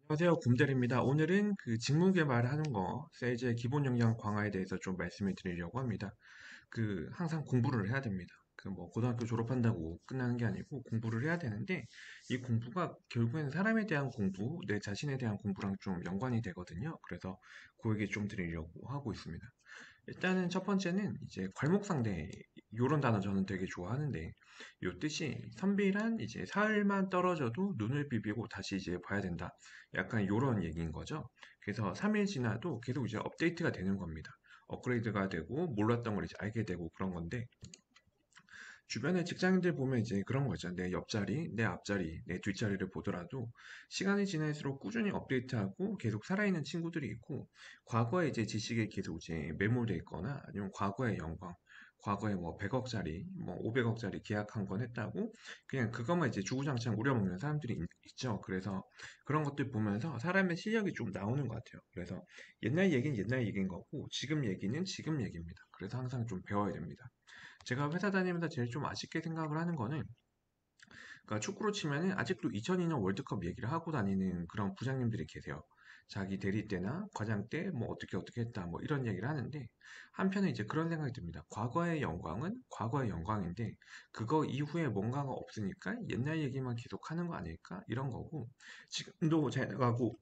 안녕하세요. 곰델입니다. 오늘은 그 직무 개발하는 거, 세일즈의 기본 역량 강화에 대해서 좀 말씀을 드리려고 합니다. 항상 공부를 해야 됩니다. 뭐 고등학교 졸업한다고 끝나는 게 아니고 공부를 해야 되는데 이 공부가 결국에는 사람에 대한 공부, 내 자신에 대한 공부랑 좀 연관이 되거든요. 그래서 그 얘기 좀 드리려고 하고 있습니다. 일단은 첫 번째는 이제 괄목상대 요런 단어 저는 되게 좋아하는데 요 뜻이 선비란 이제 사흘만 떨어져도 눈을 비비고 다시 이제 봐야 된다. 약간 요런 얘기인 거죠. 그래서 3일 지나도 계속 이제 업데이트가 되는 겁니다. 업그레이드가 되고 몰랐던 걸 이제 알게 되고 그런 건데 주변에 직장인들 보면 이제 그런 거죠. 내 옆자리, 내 앞자리, 내 뒷자리를 보더라도 시간이 지날수록 꾸준히 업데이트하고 계속 살아있는 친구들이 있고 과거에 이제 지식에 계속 이제 매몰돼 있거나 아니면 과거의 영광, 과거에 뭐 100억짜리, 뭐 500억짜리 계약 한 건 했다고 그냥 그것만 이제 주구장창 우려먹는 사람들이 있죠. 그래서 그런 것들 보면서 사람의 실력이 좀 나오는 것 같아요. 그래서 옛날 얘기는 옛날 얘기인 거고 지금 얘기는 지금 얘기입니다. 그래서 항상 좀 배워야 됩니다. 제가 회사 다니면서 제일 좀 아쉽게 생각을 하는 거는 그러니까 축구로 치면은 아직도 2002년 월드컵 얘기를 하고 다니는 그런 부장님들이 계세요. 자기 대리 때나 과장 때 뭐 어떻게 했다 뭐 이런 얘기를 하는데 한편에 이제 그런 생각이 듭니다. 과거의 영광은 과거의 영광인데 그거 이후에 뭔가가 없으니까 옛날 얘기만 계속 하는 거 아닐까 이런 거고 지금도 잘 나가고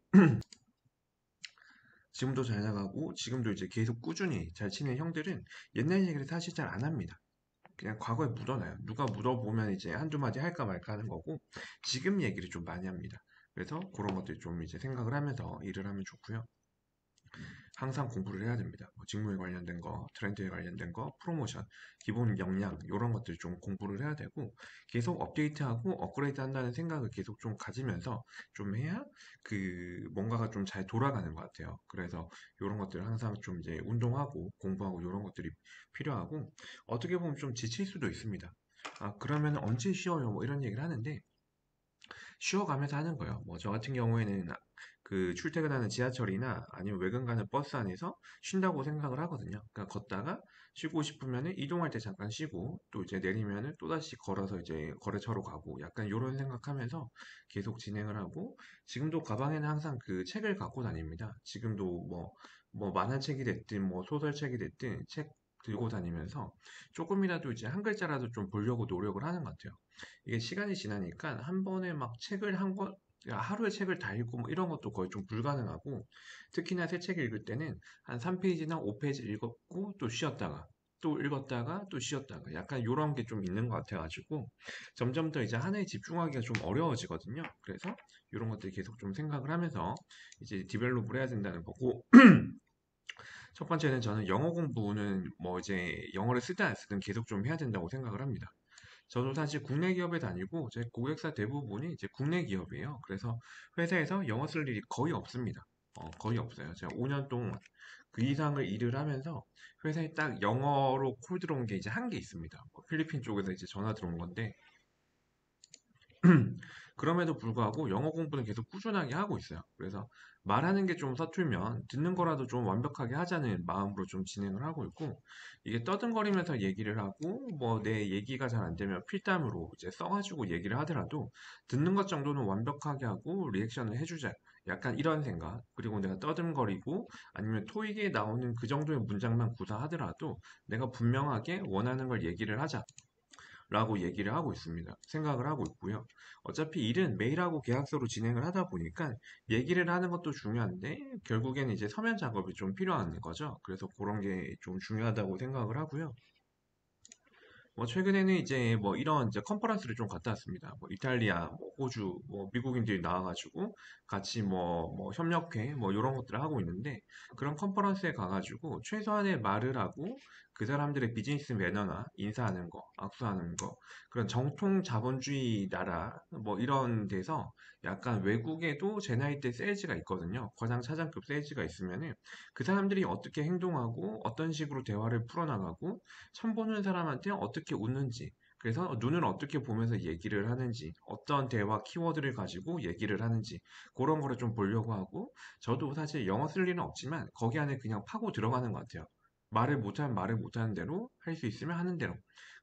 지금도 이제 계속 꾸준히 잘 치는 형들은 옛날 얘기를 사실 잘 안 합니다. 그냥 과거에 묻어놔요. 누가 물어보면 이제 한두 마디 할까 말까 하는 거고, 지금 얘기를 좀 많이 합니다. 그래서 그런 것들 좀 이제 생각을 하면서 일을 하면 좋고요. 항상 공부를 해야 됩니다. 뭐 직무에 관련된 거, 트렌드에 관련된 거, 프로모션, 기본 역량, 이런 것들 좀 공부를 해야 되고, 계속 업데이트하고 업그레이드 한다는 생각을 계속 좀 가지면서 좀 해야 뭔가가 좀 잘 돌아가는 것 같아요. 그래서 이런 것들 항상 좀 이제 운동하고 공부하고 이런 것들이 필요하고, 어떻게 보면 좀 지칠 수도 있습니다. 아, 그러면 언제 쉬어요? 뭐 이런 얘기를 하는데, 쉬어가면서 하는 거예요. 뭐 저 같은 경우에는 출퇴근하는 지하철이나 아니면 외근 가는 버스 안에서 쉰다고 생각을 하거든요. 그러니까 걷다가 쉬고 싶으면은 이동할 때 잠깐 쉬고 또 이제 내리면은 또다시 걸어서 이제 거래처로 가고 약간 이런 생각하면서 계속 진행을 하고 지금도 가방에는 항상 그 책을 갖고 다닙니다. 지금도 뭐 만화책이 됐든 뭐 소설책이 됐든 책 들고 다니면서 조금이라도 이제 한 글자라도 좀 보려고 노력을 하는 것 같아요. 이게 시간이 지나니까 한 번에 막 책을 한 권, 하루에 책을 다 읽고 뭐 이런 것도 거의 좀 불가능하고 특히나 새 책 읽을 때는 한 3페이지나 5페이지 읽었고 또 쉬었다가 또 읽었다가 또 쉬었다가 약간 이런 게 좀 있는 것 같아가지고 점점 더 이제 하나에 집중하기가 좀 어려워지거든요. 그래서 이런 것들 계속 좀 생각을 하면서 이제 디벨롭을 해야 된다는 거고 첫 번째는 저는 영어 공부는 뭐 이제 영어를 쓰든 안 쓰든 계속 좀 해야 된다고 생각을 합니다. 저도 사실 국내 기업에 다니고 제 고객사 대부분이 이제 국내 기업이에요. 그래서 회사에서 영어 쓸 일이 거의 없습니다. 거의 없어요. 제가 5년 동안 그 이상을 일을 하면서 회사에 딱 영어로 콜 들어온 게 이제 한 개 있습니다. 뭐 필리핀 쪽에서 이제 전화 들어온 건데 그럼에도 불구하고 영어 공부는 계속 꾸준하게 하고 있어요. 그래서 말하는 게 좀 서툴면 듣는 거라도 좀 완벽하게 하자는 마음으로 좀 진행을 하고 있고 이게 떠듬거리면서 얘기를 하고 뭐 내 얘기가 잘 안 되면 필담으로 이제 써가지고 얘기를 하더라도 듣는 것 정도는 완벽하게 하고 리액션을 해주자. 약간 이런 생각. 그리고 내가 떠듬거리고 아니면 토익에 나오는 그 정도의 문장만 구사하더라도 내가 분명하게 원하는 걸 얘기를 하자. 라고 얘기를 하고 있습니다. 생각을 하고 있고요. 어차피 일은 메일하고 계약서로 진행을 하다 보니까 얘기를 하는 것도 중요한데 결국에는 이제 서면 작업이 좀 필요한 거죠. 그래서 그런 게 좀 중요하다고 생각을 하고요. 뭐 최근에는 이제 뭐 이런 이제 컨퍼런스를 좀 갔다 왔습니다. 뭐 이탈리아, 뭐 호주, 뭐 미국인들이 나와가지고 같이 뭐 협력회 뭐 이런 것들을 하고 있는데 그런 컨퍼런스에 가가지고 최소한의 말을 하고 그 사람들의 비즈니스 매너나 인사하는 거, 악수하는 거 그런 정통 자본주의 나라 뭐 이런 데서 약간 외국에도 제 나이 때 세일즈가 있거든요. 과장 차장급 세일즈가 있으면은 그 사람들이 어떻게 행동하고 어떤 식으로 대화를 풀어나가고 처음 보는 사람한테 어떻게 웃는지, 그래서 눈을 어떻게 보면서 얘기를 하는지, 어떤 대화 키워드를 가지고 얘기를 하는지, 그런 거를 좀 보려고 하고, 저도 사실 영어 쓸 일은 없지만, 거기 안에 그냥 파고 들어가는 것 같아요. 말을 못하는 대로, 할 수 있으면 하는 대로.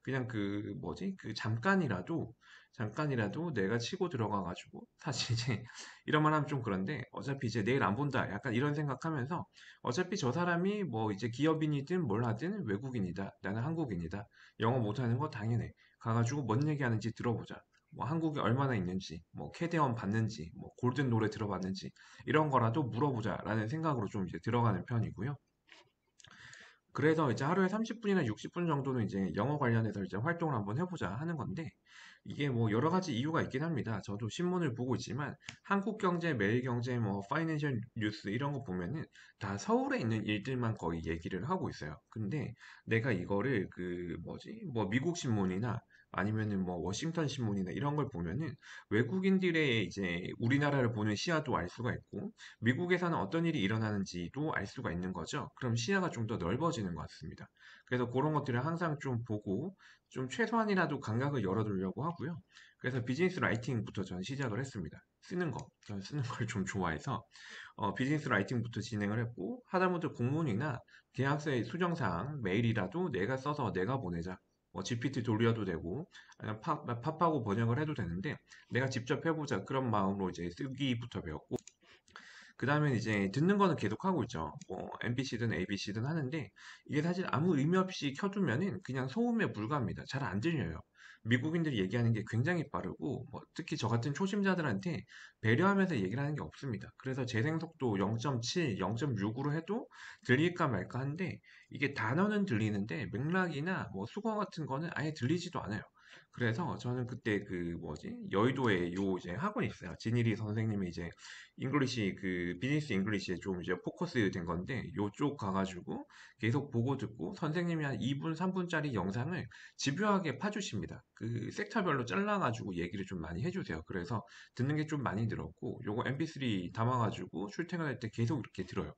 그냥 잠깐이라도 잠깐이라도 내가 치고 들어가가지고 사실 이제 이런 말 하면 좀 그런데 어차피 이제 내일 안 본다 약간 이런 생각하면서 어차피 저 사람이 뭐 이제 기업인이든 뭘 하든 외국인이다. 나는 한국인이다. 영어 못하는 거 당연해. 가가지고 뭔 얘기하는지 들어보자. 뭐 한국에 얼마나 있는지, 뭐 캐대원 받는지, 뭐 골든 노래 들어봤는지 이런 거라도 물어보자라는 생각으로 좀 이제 들어가는 편이고요. 그래서 이제 하루에 30분이나 60분 정도는 이제 영어 관련해서 이제 활동을 한번 해보자 하는 건데, 이게 뭐 여러 가지 이유가 있긴 합니다. 저도 신문을 보고 있지만, 한국경제, 매일경제, 뭐, 파이낸셜 뉴스 이런 거 보면은 다 서울에 있는 일들만 거의 얘기를 하고 있어요. 근데 내가 이거를 그 뭐지? 뭐, 미국 신문이나 아니면은 뭐, 워싱턴 신문이나 이런 걸 보면은 외국인들의 이제 우리나라를 보는 시야도 알 수가 있고, 미국에서는 어떤 일이 일어나는지도 알 수가 있는 거죠. 그럼 시야가 좀 더 넓어지는 것 같습니다. 그래서 그런 것들을 항상 좀 보고 좀 최소한이라도 감각을 열어두려고 하고요. 그래서 비즈니스 라이팅부터 저는 시작을 했습니다. 쓰는 거. 저는 쓰는 걸 좀 좋아해서 비즈니스 라이팅부터 진행을 했고 하다못해 공문이나 계약서의 수정사항 메일이라도 내가 써서 내가 보내자. 뭐 GPT 돌려도 되고 아니면 팝하고 번역을 해도 되는데 내가 직접 해보자 그런 마음으로 이제 쓰기부터 배웠고 그 다음에 이제 듣는 거는 계속 하고 있죠. 뭐 MBC든 ABC든 하는데 이게 사실 아무 의미 없이 켜두면은 그냥 소음에 불과합니다. 잘 안 들려요. 미국인들이 얘기하는 게 굉장히 빠르고 뭐 특히 저 같은 초심자들한테 배려하면서 얘기를 하는 게 없습니다. 그래서 재생 속도 0.7, 0.6으로 해도 들릴까 말까 한데 이게 단어는 들리는데 맥락이나 뭐 수거 같은 거는 아예 들리지도 않아요. 그래서 저는 그때 그 뭐지 여의도에 요 이제 학원이 있어요. 진일이 선생님이 이제 잉글리시 그 비즈니스 잉글리시에 좀 이제 포커스 된 건데 요쪽 가가지고 계속 보고 듣고 선생님이 한 2분, 3분짜리 영상을 집요하게 파주십니다. 그 섹터별로 잘라가지고 얘기를 좀 많이 해주세요. 그래서 듣는 게 좀 많이 들었고 요거 MP3 담아가지고 출퇴근할 때 계속 이렇게 들어요.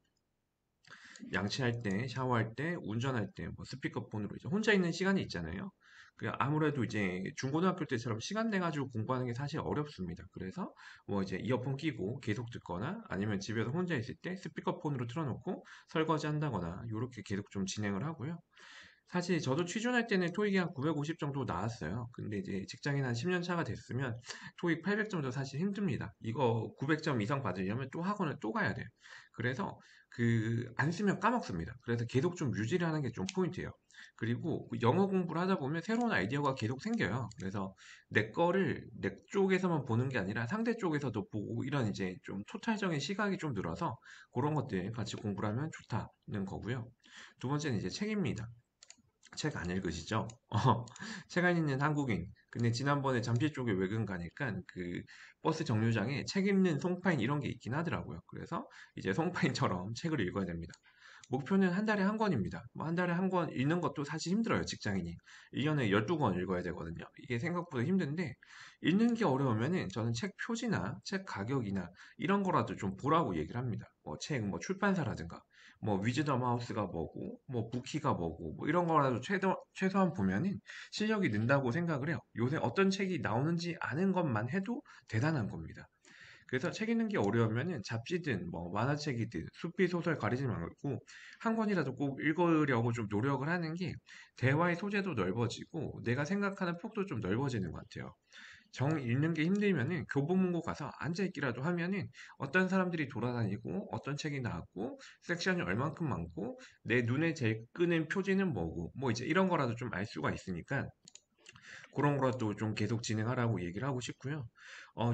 양치할 때, 샤워할 때, 운전할 때, 뭐 스피커폰으로 이제 혼자 있는 시간이 있잖아요. 그 아무래도 이제 중고등학교 때처럼 시간 내 가지고 공부하는 게 사실 어렵습니다. 그래서 뭐 이제 이어폰 끼고 계속 듣거나 아니면 집에서 혼자 있을 때 스피커폰으로 틀어놓고 설거지 한다거나 이렇게 계속 좀 진행을 하고요. 사실 저도 취준할 때는 토익이 한 950 정도 나왔어요. 근데 이제 직장인 한 10년 차가 됐으면 토익 800점도 사실 힘듭니다. 이거 900점 이상 받으려면 또 학원을 또 가야 돼요. 그래서 그 안 쓰면 까먹습니다. 그래서 계속 좀 유지를 하는 게 좀 포인트예요. 그리고 그 영어 공부를 하다 보면 새로운 아이디어가 계속 생겨요. 그래서 내 거를 내 쪽에서만 보는 게 아니라 상대 쪽에서도 보고 이런 이제 좀 토탈적인 시각이 좀 늘어서 그런 것들 같이 공부를 하면 좋다는 거고요. 두 번째는 이제 책입니다. 책 안 읽으시죠? 책 안 읽는 한국인. 근데 지난번에 잠실 쪽에 외근 가니까 그 버스 정류장에 책 읽는 송파인 이런 게 있긴 하더라고요. 그래서 이제 송파인처럼 책을 읽어야 됩니다. 목표는 한 달에 한 권입니다. 뭐 한 달에 한 권 읽는 것도 사실 힘들어요, 직장인이. 1년에 12권 읽어야 되거든요. 이게 생각보다 힘든데, 읽는 게 어려우면은 저는 책 표지나 책 가격이나 이런 거라도 좀 보라고 얘기를 합니다. 뭐 책, 뭐 출판사라든가, 뭐 위즈덤 하우스가 뭐고, 뭐 부키가 뭐고, 뭐 이런 거라도 최소한 보면은 실력이 는다고 생각을 해요. 요새 어떤 책이 나오는지 아는 것만 해도 대단한 겁니다. 그래서 책 읽는 게 어려우면은 잡지든 뭐 만화책이든 수필 소설 가리지 말고 한 권이라도 꼭 읽으려고 좀 노력을 하는 게 대화의 소재도 넓어지고 내가 생각하는 폭도 좀 넓어지는 것 같아요. 정 읽는 게 힘들면은 교보문고 가서 앉아있기라도 하면은 어떤 사람들이 돌아다니고 어떤 책이 나왔고 섹션이 얼만큼 많고 내 눈에 제일 끄는 표지는 뭐고 뭐 이제 이런 거라도 좀 알 수가 있으니까 그런 거라도 좀 계속 진행하라고 얘기를 하고 싶고요.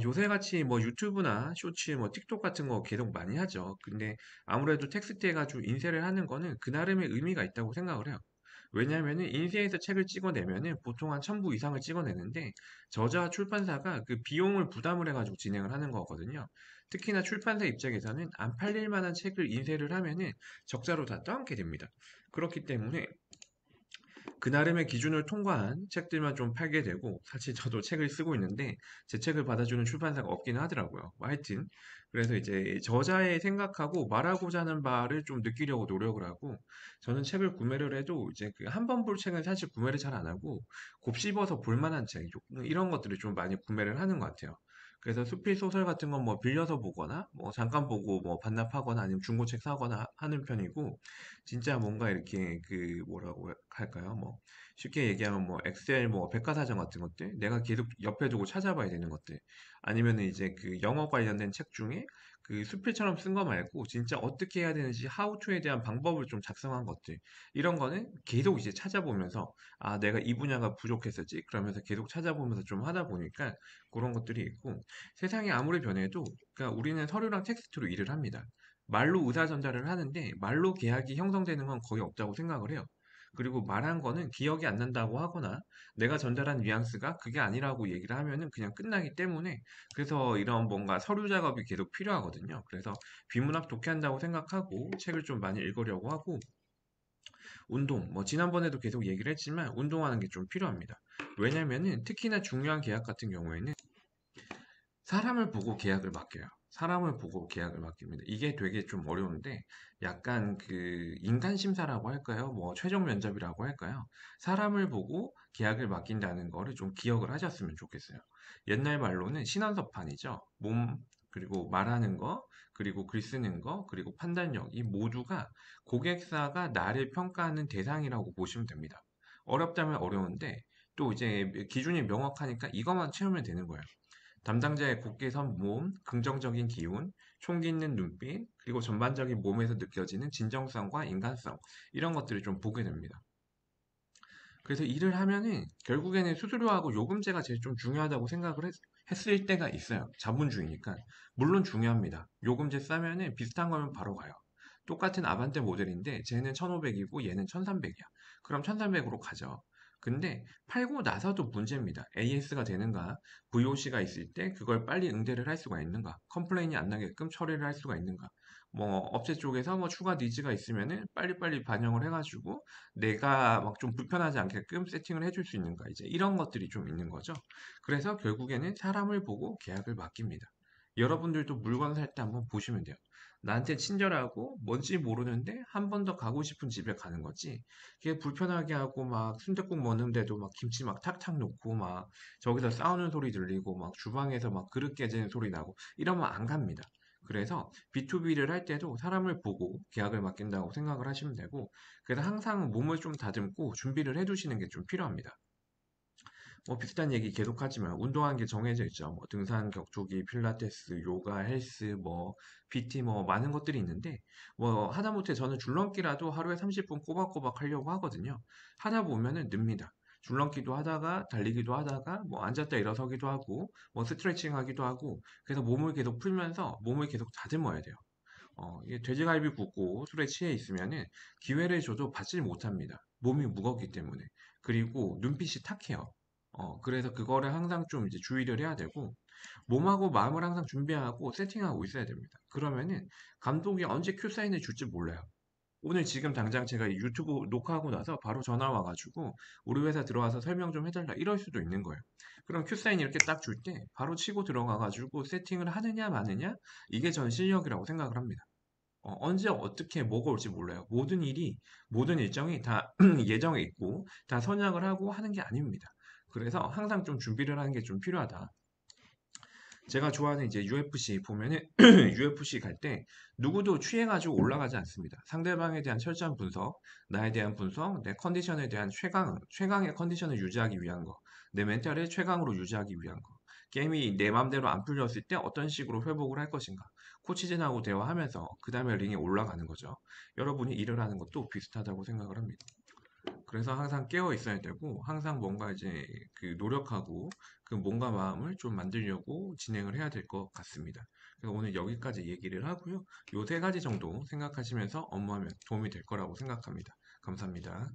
요새같이 뭐 유튜브나 쇼츠, 뭐 틱톡 같은 거 계속 많이 하죠. 근데 아무래도 텍스트 해가지고 인쇄를 하는 거는 그 나름의 의미가 있다고 생각을 해요. 왜냐하면은 인쇄해서 책을 찍어내면은 보통 한 1000부 이상을 찍어내는데 저자 출판사가 그 비용을 부담을 해가지고 진행을 하는 거거든요. 특히나 출판사 입장에서는 안 팔릴 만한 책을 인쇄를 하면은 적자로 다 떠안게 됩니다. 그렇기 때문에 그 나름의 기준을 통과한 책들만 좀 팔게 되고 사실 저도 책을 쓰고 있는데 제 책을 받아주는 출판사가 없기는 하더라고요. 뭐 하여튼 그래서 이제 저자의 생각하고 말하고자 하는 바를 좀 느끼려고 노력을 하고 저는 책을 구매를 해도 이제 그 한 번 볼 책은 사실 구매를 잘 안 하고 곱씹어서 볼 만한 책 이런 것들을 좀 많이 구매를 하는 것 같아요. 그래서 수필 소설 같은 건 뭐 빌려서 보거나 뭐 잠깐 보고 뭐 반납하거나 아니면 중고책 사거나 하는 편이고 진짜 뭔가 이렇게 그 뭐라고 할까요? 뭐 쉽게 얘기하면 뭐 엑셀 뭐 백과사전 같은 것들 내가 계속 옆에 두고 찾아봐야 되는 것들 아니면은 이제 그 영어 관련된 책 중에 그 수필처럼 쓴 거 말고 진짜 어떻게 해야 되는지 하우투에 대한 방법을 좀 작성한 것들 이런 거는 계속 이제 찾아보면서 아 내가 이 분야가 부족했었지 그러면서 계속 찾아보면서 좀 하다 보니까 그런 것들이 있고 세상이 아무리 변해도 그러니까 우리는 서류랑 텍스트로 일을 합니다. 말로 의사 전달을 하는데 말로 계약이 형성되는 건 거의 없다고 생각을 해요. 그리고 말한 거는 기억이 안 난다고 하거나 내가 전달한 뉘앙스가 그게 아니라고 얘기를 하면은 그냥 끝나기 때문에 그래서 이런 뭔가 서류 작업이 계속 필요하거든요. 그래서 비문학 독해한다고 생각하고 책을 좀 많이 읽으려고 하고 운동, 뭐 지난번에도 계속 얘기를 했지만 운동하는 게 좀 필요합니다. 왜냐면은 특히나 중요한 계약 같은 경우에는 사람을 보고 계약을 맡겨요. 사람을 보고 계약을 맡깁니다. 이게 되게 좀 어려운데 약간 그 인간 심사라고 할까요? 뭐 최종 면접이라고 할까요? 사람을 보고 계약을 맡긴다는 거를 좀 기억을 하셨으면 좋겠어요. 옛날 말로는 신원서판이죠. 몸, 그리고 말하는 거, 그리고 글 쓰는 거, 그리고 판단력, 이 모두가 고객사가 나를 평가하는 대상이라고 보시면 됩니다. 어렵다면 어려운데 또 이제 기준이 명확하니까 이것만 채우면 되는 거예요. 담당자의 곧게 선 몸, 긍정적인 기운, 총기 있는 눈빛, 그리고 전반적인 몸에서 느껴지는 진정성과 인간성, 이런 것들을 좀 보게 됩니다. 그래서 일을 하면은 결국에는 수수료하고 요금제가 제일 좀 중요하다고 생각을 했을 때가 있어요. 자본주의니까. 물론 중요합니다. 요금제 싸면은 비슷한 거면 바로 가요. 똑같은 아반떼 모델인데 쟤는 1500이고 얘는 1300이야. 그럼 1300으로 가죠. 근데 팔고 나서도 문제입니다. AS가 되는가, VOC가 있을 때 그걸 빨리 응대를 할 수가 있는가, 컴플레인이 안 나게끔 처리를 할 수가 있는가, 뭐 업체 쪽에서 뭐 추가 니즈가 있으면은 빨리빨리 반영을 해가지고 내가 막 좀 불편하지 않게끔 세팅을 해줄 수 있는가 이제 이런 것들이 좀 있는 거죠. 그래서 결국에는 사람을 보고 계약을 맡깁니다. 여러분들도 물건 살 때 한번 보시면 돼요. 나한테 친절하고 뭔지 모르는데 한 번 더 가고 싶은 집에 가는 거지. 그게 불편하게 하고 막 순댓국 먹는데도 막 김치 막 탁탁 놓고 막 저기서 싸우는 소리 들리고 막 주방에서 막 그릇 깨지는 소리 나고 이러면 안 갑니다. 그래서 B2B를 할 때도 사람을 보고 계약을 맡긴다고 생각을 하시면 되고 그래서 항상 몸을 좀 다듬고 준비를 해두시는 게 좀 필요합니다. 뭐 비슷한 얘기 계속하지만 운동하는 게 정해져 있죠. 뭐 등산, 격투기, 필라테스, 요가, 헬스, 뭐 PT 뭐 많은 것들이 있는데 뭐 하다못해 저는 줄넘기라도 하루에 30분 꼬박꼬박 하려고 하거든요. 하다 보면은 늡니다. 줄넘기도 하다가 달리기도 하다가 뭐 앉았다 일어서기도 하고 뭐 스트레칭 하기도 하고 그래서 몸을 계속 풀면서 몸을 계속 다듬어야 돼요. 이게 돼지갈비 굽고 술에 취해 있으면은 기회를 줘도 받질 못합니다. 몸이 무겁기 때문에. 그리고 눈빛이 탁해요. 그래서 그거를 항상 좀 이제 주의를 해야 되고, 몸하고 마음을 항상 준비하고 세팅하고 있어야 됩니다. 그러면은 감독이 언제 큐 사인을 줄지 몰라요. 오늘 지금 당장 제가 이 유튜브 녹화하고 나서 바로 전화 와가지고 우리 회사 들어와서 설명 좀 해달라 이럴 수도 있는 거예요. 그럼 큐 사인 이렇게 딱 줄 때 바로 치고 들어가가지고 세팅을 하느냐 마느냐 이게 전 실력이라고 생각을 합니다. 언제 어떻게 뭐가 올지 몰라요. 모든 일이, 모든 일정이 다 예정에 있고, 다 선약을 하고 하는 게 아닙니다. 그래서 항상 좀 준비를 하는 게 좀 필요하다. 제가 좋아하는 이제 UFC 보면은 UFC 갈 때 누구도 취해가지고 올라가지 않습니다. 상대방에 대한 철저한 분석, 나에 대한 분석, 내 컨디션에 대한 최강의 컨디션을 유지하기 위한 거, 내 멘탈을 최강으로 유지하기 위한 거. 게임이 내 맘대로 안 풀렸을 때 어떤 식으로 회복을 할 것인가. 코치진하고 대화하면서 그 다음에 링에 올라가는 거죠. 여러분이 일을 하는 것도 비슷하다고 생각을 합니다. 그래서 항상 깨어 있어야 되고 항상 뭔가 이제 그 노력하고 그 몸과 마음을 좀 만들려고 진행을 해야 될 것 같습니다. 그래서 오늘 여기까지 얘기를 하고요. 요 세 가지 정도 생각하시면서 업무하면 도움이 될 거라고 생각합니다. 감사합니다.